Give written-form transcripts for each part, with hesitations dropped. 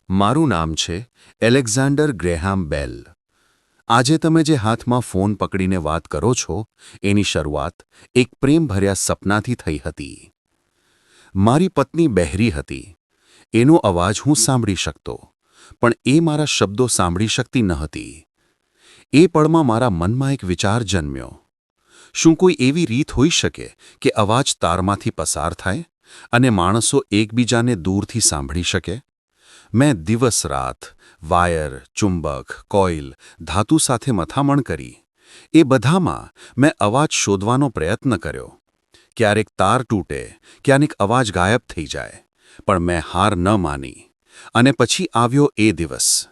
મારું નામ છે એલેક્ઝાન્ડર ગ્રેહામ બેલ. આજે તમે જે હાથમાં ફોન પકડીને વાત કરો છો એની શરૂઆત એક પ્રેમભર્યા સપનાથી થઈ હતી. મારી પત્ની બહેરી હતી. એનો અવાજ હું સાંભળી શકતો, પણ એ મારા શબ્દો સાંભળી શકતી ન હતી. એ પળમાં મારા મનમાં એક વિચાર જન્મ્યો. શું કોઈ એવી રીત હોઈ શકે કે અવાજ તારમાંથી પસાર થાય અને માણસો એકબીજાને દૂરથી સાંભળી શકે? મેં દિવસ-રાત વાયર, ચુંબક, કોઇલ, ધાતુ સાથે મથામણ કરી. એ બધામાં મેં અવાજ શોધવાનો પ્રયત્ન કર્યો. ક્યારેક તાર તૂટે, ક્યારેક અવાજ ગાયબ થઈ જાય, પણ મેં હાર ન માની. અને પછી આવ્યો એ દિવસ,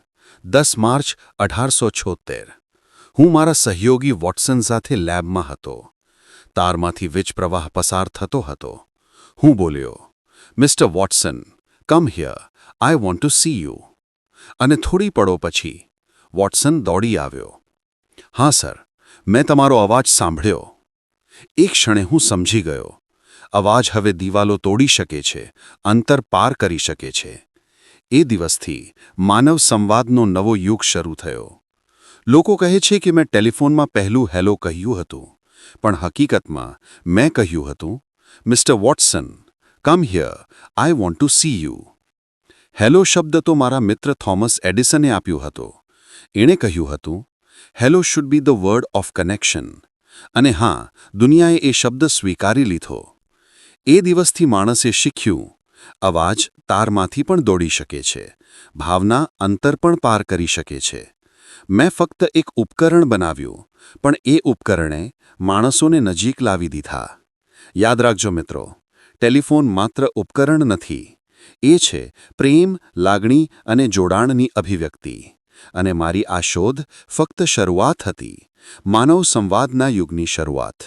10 માર્ચ 1876. હું મારા સહયોગી વોટસન સાથે લેબમાં હતો. તારમાંથી વીજપ્રવાહ પસાર થતો હતો. હું બોલ્યો, "mister Watson, come here, I want to see you." Hello થોડી પળો પછી વોટસન દોડી આવ્યો. "હા સર, મેં તમારો અવાજ સાંભળ્યો." એક ક્ષણે હું સમજી ગયો. અવાજ હવે દિવાલો તોડી શકે છે, અંતર પાર કરી શકે છે. એ દિવસથી માનવ સંવાદનો નવો યુગ શરૂ થયો. લોકો કહે છે કે મેં ટેલિફોનમાં પહેલું હેલો કહ્યું હતું, પણ હકીકતમાં મેં કહ્યું હતું, "mister Watson, come here, I want to see you." Hello શબ્દ તો મારા મિત્ર થોમસ એડિસને આપ્યો હતો. એણે કહ્યું હતું, "hello should be the word of connection." અને હા, દુનિયાએ એ શબ્દ સ્વીકારી લીધો. એ દિવસથી માણસે શીખ્યું, અવાજ તારમાંથી પણ દોડી શકે છે, ભાવના અંતર પણ પાર કરી શકે છે. મેં ફક્ત એક ઉપકરણ બનાવ્યું, પણ એ ઉપકરણે માણસોને નજીક લાવી દીધા. યાદ રાખજો મિત્રો, ટેલિફોન માત્ર ઉપકરણ નથી. એ છે પ્રેમ, લાગણી અને જોડાણની અભિવ્યક્તિ. અને મારી આ શોધ ફક્ત શરૂઆત હતી, માનવ સંવાદના યુગની શરૂઆત.